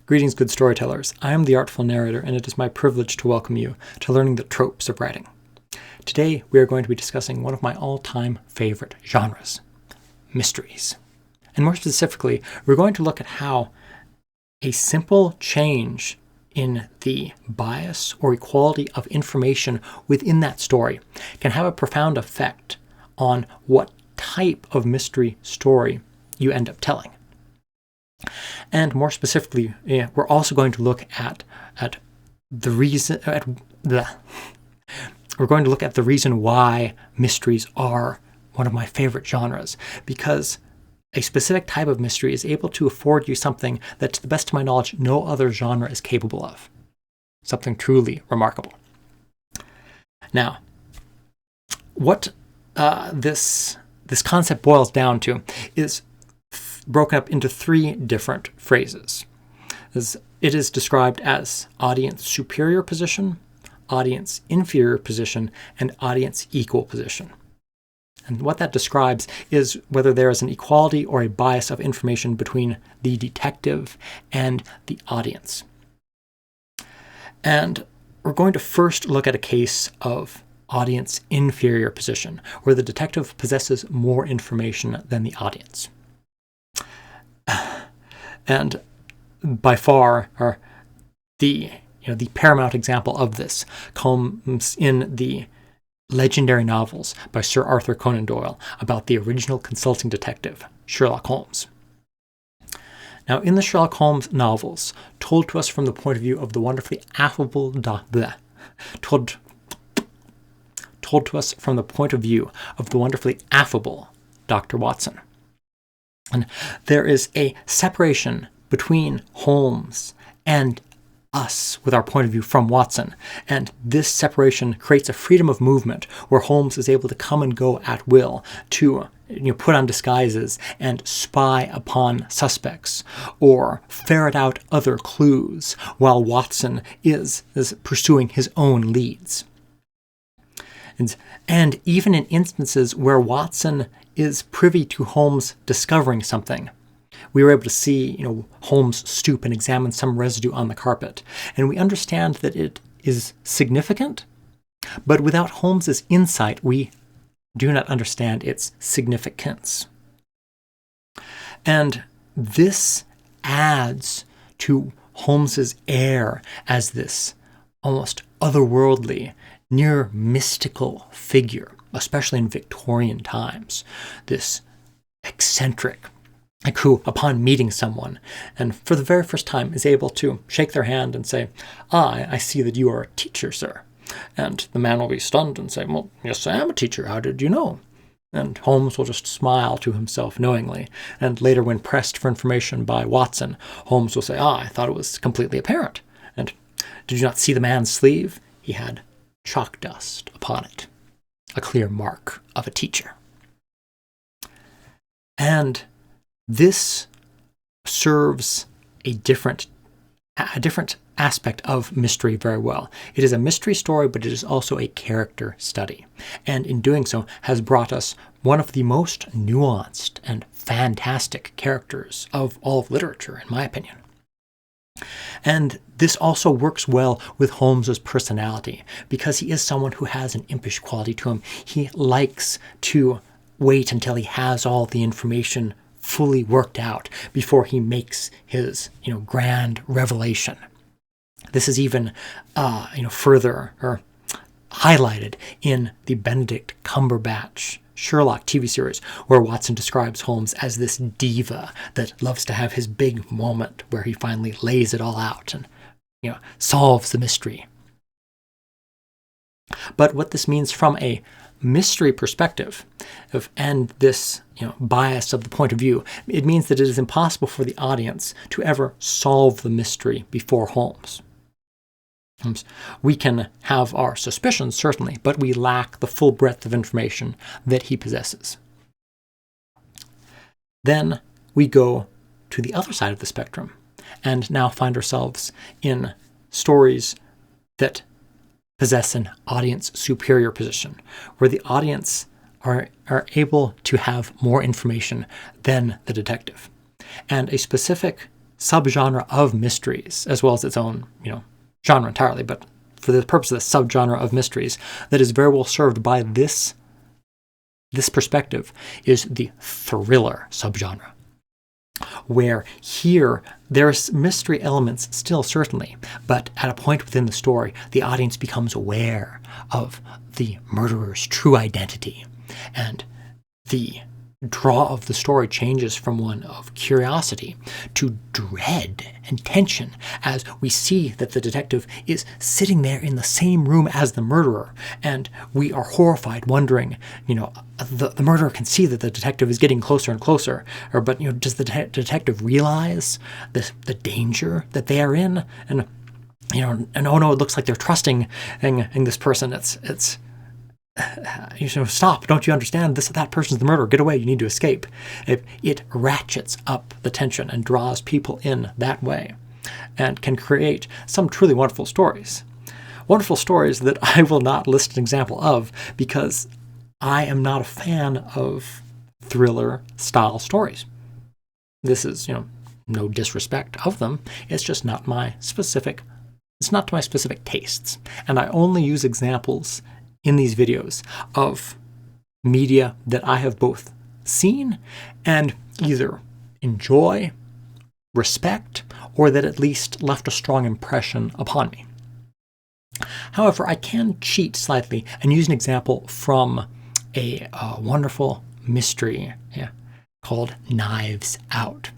Greetings, good storytellers. I am the Artful Narrator, and it is my privilege to welcome you to learning the tropes of writing. Today, we are going to be discussing one of my all-time favorite genres, mysteries. And more specifically, we're going to look at how a simple change in the bias or equality of information within that story can have a profound effect on what type of mystery story you end up telling. And more specifically, we're also going to look at the reason we're going to look at the reason why mysteries are one of my favorite genres, because a specific type of mystery is able to afford you something that, to the best of my knowledge, no other genre is capable of. Something truly remarkable. Now, what this concept boils down to is broken up into three different phrases. It is described as audience superior position, audience inferior position, and audience equal position. And what that describes is whether there is an equality or a bias of information between the detective and the audience. And we're going to first look at a case of audience inferior position, where the detective possesses more information than the audience. And by far, the paramount example of this comes in the legendary novels by Sir Arthur Conan Doyle about the original consulting detective, Sherlock Holmes. Now, in the Sherlock Holmes novels, told to us from the point of view of the wonderfully affable told to us from the point of view of the wonderfully affable Dr. Watson. And there is a separation between Holmes and us with our point of view from Watson. And this separation creates a freedom of movement where Holmes is able to come and go at will, to put on disguises and spy upon suspects or ferret out other clues while Watson is pursuing his own leads. And even in instances where Watson is privy to Holmes discovering something, we were able to see, Holmes stoop and examine some residue on the carpet, and we understand that it is significant, but without Holmes's insight, we do not understand its significance. And this adds to Holmes's air as this almost otherworldly, near mystical figure, especially in Victorian times, this eccentric, who, upon meeting someone, and for the very first time, is able to shake their hand and say, I see that you are a teacher, sir. And the man will be stunned and say, well, yes, I am a teacher. How did you know? And Holmes will just smile to himself knowingly. And later, when pressed for information by Watson, Holmes will say, I thought it was completely apparent. And did you not see the man's sleeve? He had chalk dust upon it, a clear mark of a teacher. And this serves a different aspect of mystery very well. It is a mystery story, but it is also a character study. And in doing so, has brought us one of the most nuanced and fantastic characters of all of literature, in my opinion. And this also works well with Holmes's personality, because he is someone who has an impish quality to him. He likes to wait until he has all the information fully worked out before he makes his, grand revelation. This is even, further highlighted in the Benedict Cumberbatch Sherlock TV series, where Watson describes Holmes as this diva that loves to have his big moment where he finally lays it all out and, solves the mystery. But what this means from a mystery perspective and this bias of the point of view, it means that it is impossible for the audience to ever solve the mystery before Holmes. We can have our suspicions, certainly, but we lack the full breadth of information that he possesses. Then we go to the other side of the spectrum and now find ourselves in stories that possess an audience superior position, where the audience are able to have more information than the detective. And a specific subgenre of mysteries, as well as its own, genre entirely, but for the purpose of the subgenre of mysteries, that is very well served by this perspective is the thriller subgenre, where here there's mystery elements still, certainly, but at a point within the story, the audience becomes aware of the murderer's true identity, and the draw of the story changes from one of curiosity to dread and tension as we see that the detective is sitting there in the same room as the murderer, and we are horrified, wondering, the murderer can see that the detective is getting closer and closer, but does the detective realize the danger that they are in? And oh no, it looks like they're trusting in this person. It's stop, don't you understand? That person's the murderer. Get away, you need to escape. It ratchets up the tension and draws people in that way, and can create some truly wonderful stories. Wonderful stories that I will not list an example of, because I am not a fan of thriller-style stories. This is, no disrespect of them. It's just not my specific, it's not to my specific tastes. And I only use examples in these videos of media that I have both seen and either enjoy, respect, or that at least left a strong impression upon me. However, I can cheat slightly and use an example from a wonderful mystery called Knives Out.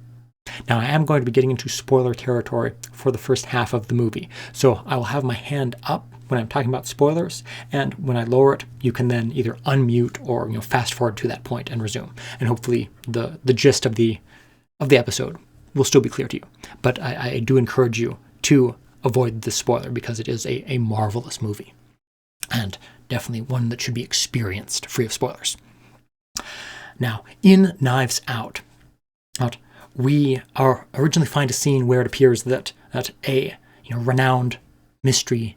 Now, I am going to be getting into spoiler territory for the first half of the movie, so I will have my hand up when I'm talking about spoilers, and when I lower it, you can then either unmute or fast forward to that point and resume. And hopefully the gist of the episode will still be clear to you. But I do encourage you to avoid this spoiler, because it is a marvelous movie, and definitely one that should be experienced free of spoilers. Now, in Knives Out, we originally find a scene where it appears that a renowned mystery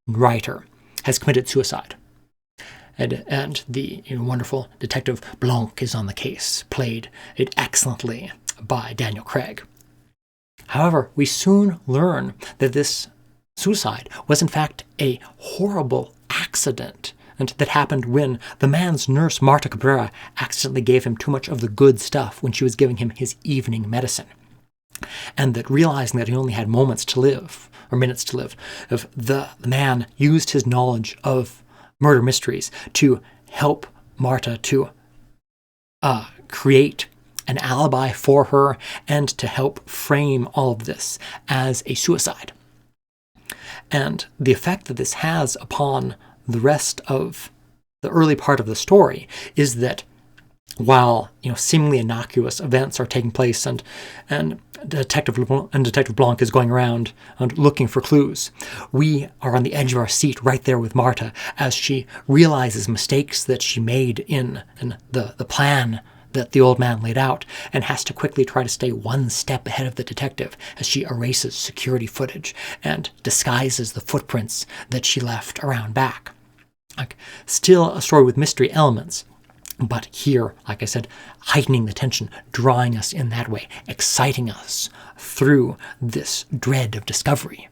writer has committed suicide, and the wonderful Detective Blanc is on the case, played excellently by Daniel Craig. However, we soon learn that this suicide was in fact a horrible accident, and that happened when the man's nurse, Marta Cabrera, accidentally gave him too much of the good stuff when she was giving him his evening medicine. And that, realizing that he only had minutes to live, the man used his knowledge of murder mysteries to help Marta to create an alibi for her, and to help frame all of this as a suicide. And the effect that this has upon the rest of the early part of the story is that while seemingly innocuous events are taking place, and Detective Blanc is going around and looking for clues, we are on the edge of our seat right there with Marta as she realizes mistakes that she made in the plan that the old man laid out, and has to quickly try to stay one step ahead of the detective as she erases security footage and disguises the footprints that she left around back. Still a story with mystery elements, but here, like I said, heightening the tension, drawing us in that way, exciting us through this dread of discovery.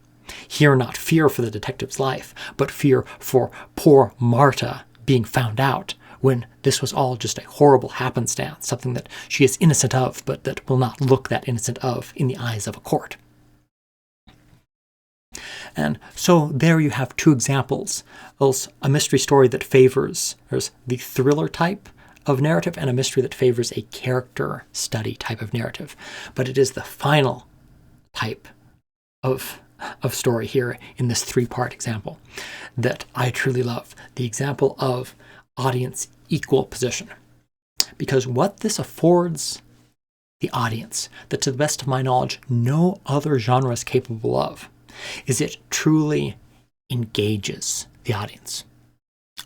Here, not fear for the detective's life, but fear for poor Marta being found out, when this was all just a horrible happenstance, something that she is innocent of, but that will not look that innocent of in the eyes of a court. And so there you have two examples. There's a mystery story that favors the thriller type of narrative, and a mystery that favors a character study type of narrative. But it is the final type of story here in this three-part example that I truly love. The example of audience equal position. Because what this affords the audience, that to the best of my knowledge, no other genre is capable of, is it truly engages the audience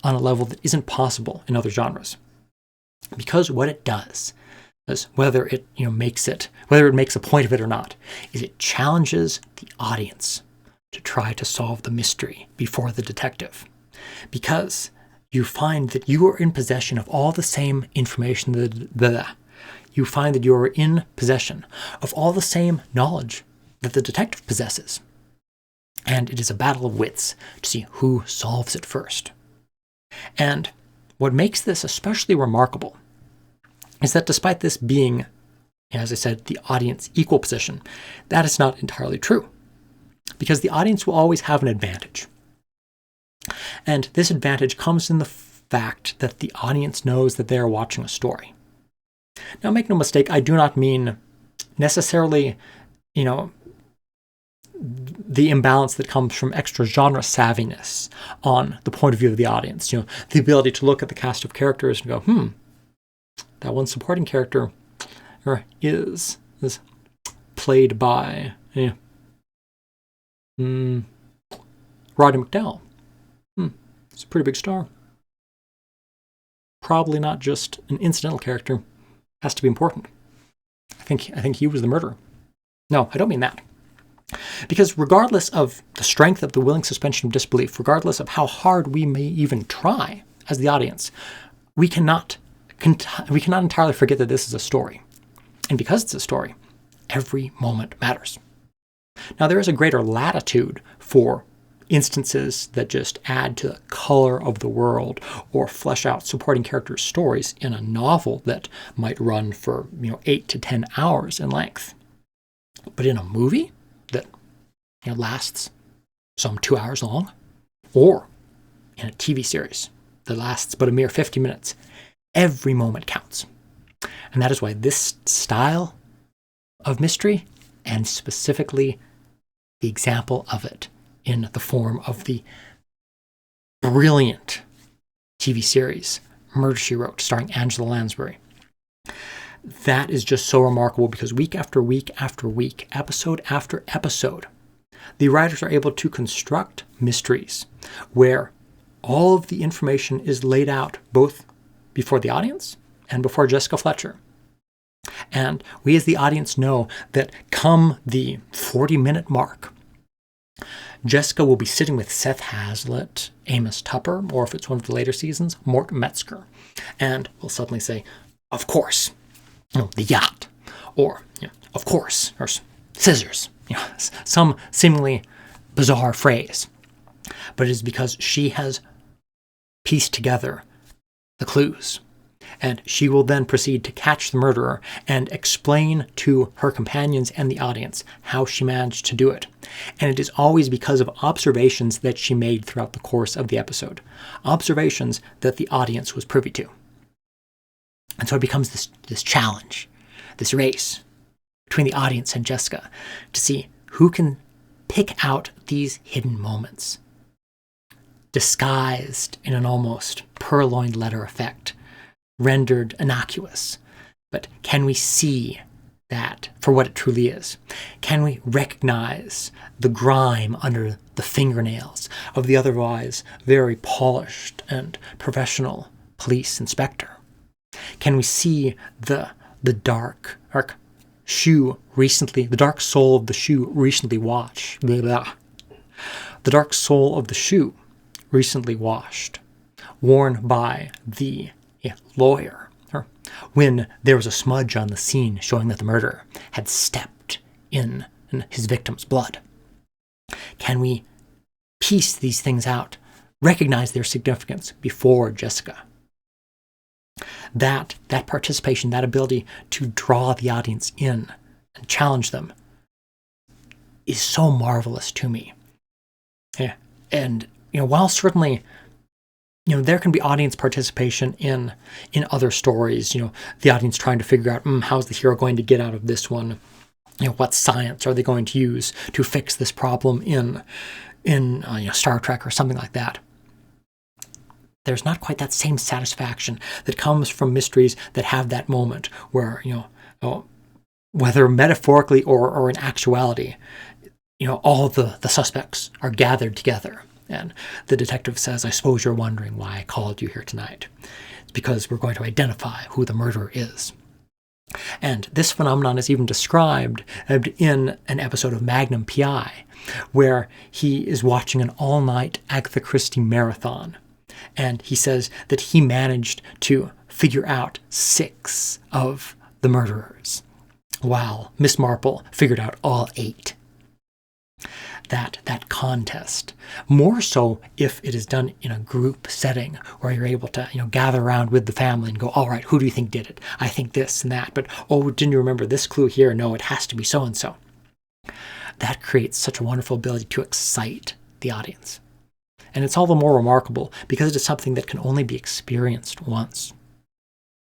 on a level that isn't possible in other genres. Because what it does is, whether it makes a point of it or not, is it challenges the audience to try to solve the mystery before the detective. Because you find that you are in possession of all the same information you find that you're in possession of all the same knowledge that the detective possesses. And it is a battle of wits to see who solves it first. And what makes this especially remarkable is that despite this being, as I said, the audience equal position, that is not entirely true. Because the audience will always have an advantage. And this advantage comes in the fact that the audience knows that they are watching a story. Now, make no mistake, I do not mean necessarily, the imbalance that comes from extra genre savviness on the point of view of the audience. The ability to look at the cast of characters and go, that one supporting character is played by Roddy McDowell. He's a pretty big star. Probably not just an incidental character. Has to be important. I think he was the murderer. No, I don't mean that. Because regardless of the strength of the willing suspension of disbelief, regardless of how hard we may even try as the audience, we cannot entirely forget that this is a story. And because it's a story, every moment matters. Now, there is a greater latitude for instances that just add to the color of the world or flesh out supporting characters' stories in a novel that might run for 8 to 10 hours in length. But in a movie that lasts some 2 hours long, or in a TV series that lasts but a mere 50 minutes, every moment counts. And that is why this style of mystery, and specifically the example of it in the form of the brilliant TV series Murder, She Wrote, starring Angela Lansbury, that is just so remarkable because week after week after week, episode after episode, the writers are able to construct mysteries where all of the information is laid out both before the audience and before Jessica Fletcher. And we as the audience know that come the 40-minute mark, Jessica will be sitting with Seth Hazlitt, Amos Tupper, or if it's one of the later seasons, Mort Metzger, and will suddenly say, of course, the yacht, or of course, or scissors, some seemingly bizarre phrase. But it is because she has pieced together the clues. And she will then proceed to catch the murderer and explain to her companions and the audience how she managed to do it. And it is always because of observations that she made throughout the course of the episode. Observations that the audience was privy to. And so it becomes this challenge, this race between the audience and Jessica to see who can pick out these hidden moments, disguised in an almost purloined letter effect, rendered innocuous. But can we see that for what it truly is? Can we recognize the grime under the fingernails of the otherwise very polished and professional police inspector? Can we see the dark shoe recently, the dark sole of the shoe recently washed? The dark sole of the shoe recently washed, worn by the lawyer, when there was a smudge on the scene showing that the murderer had stepped in his victim's blood. Can we piece these things out, recognize their significance before Jessica? That participation, that ability to draw the audience in and challenge them is so marvelous to me. Yeah. And while certainly there can be audience participation in other stories, the audience trying to figure out, how's the hero going to get out of this one? What science are they going to use to fix this problem in Star Trek or something like that? There's not quite that same satisfaction that comes from mysteries that have that moment where, whether metaphorically or in actuality, all the suspects are gathered together. And the detective says, I suppose you're wondering why I called you here tonight. It's because we're going to identify who the murderer is. And this phenomenon is even described in an episode of Magnum P.I., where he is watching an all-night Agatha Christie marathon. And he says that he managed to figure out 6 of the murderers, while Miss Marple figured out all 8. That contest, more so if it is done in a group setting where you're able to gather around with the family and go, all right, who do you think did it? I think this and that, but oh, didn't you remember this clue here? No, it has to be so and so. That creates such a wonderful ability to excite the audience. And it's all the more remarkable because it is something that can only be experienced once.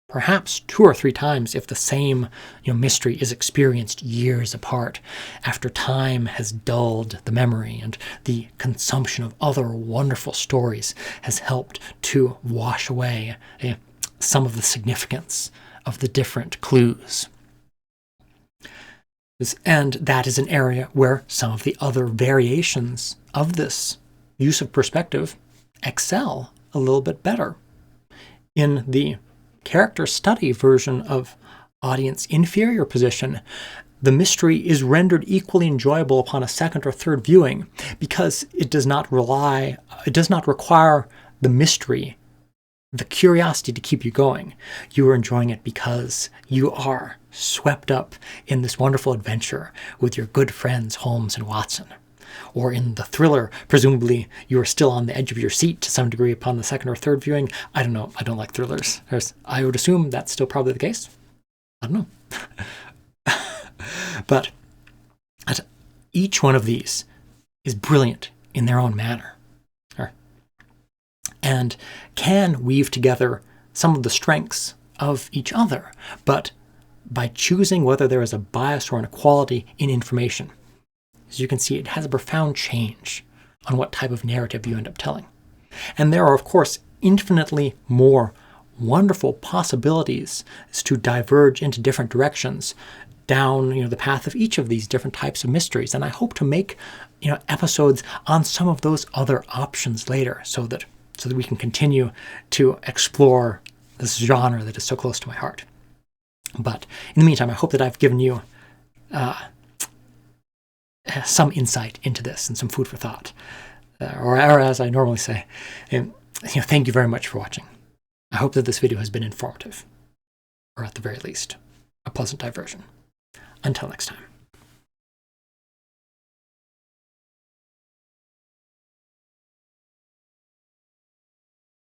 Perhaps 2 or 3 times if the same mystery is experienced years apart, after time has dulled the memory and the consumption of other wonderful stories has helped to wash away some of the significance of the different clues. And that is an area where some of the other variations of this use of perspective excel a little bit better. In the character study version of audience inferior position, the mystery is rendered equally enjoyable upon a second or third viewing because it does not require the mystery, the curiosity to keep you going. You are enjoying it because you are swept up in this wonderful adventure with your good friends Holmes and Watson. Or in the thriller, presumably you are still on the edge of your seat to some degree upon the second or third viewing. I don't know. I don't like thrillers. I would assume that's still probably the case. I don't know. But each one of these is brilliant in their own manner and can weave together some of the strengths of each other, but by choosing whether there is a bias or an equality in information. As you can see, it has a profound change on what type of narrative you end up telling. And there are, of course, infinitely more wonderful possibilities to diverge into different directions down the path of each of these different types of mysteries. And I hope to make episodes on some of those other options later so that we can continue to explore this genre that is so close to my heart. But in the meantime, I hope that I've given you some insight into this and some food for thought. Or as I normally say, thank you very much for watching. I hope that this video has been informative, or at the very least, a pleasant diversion. Until next time.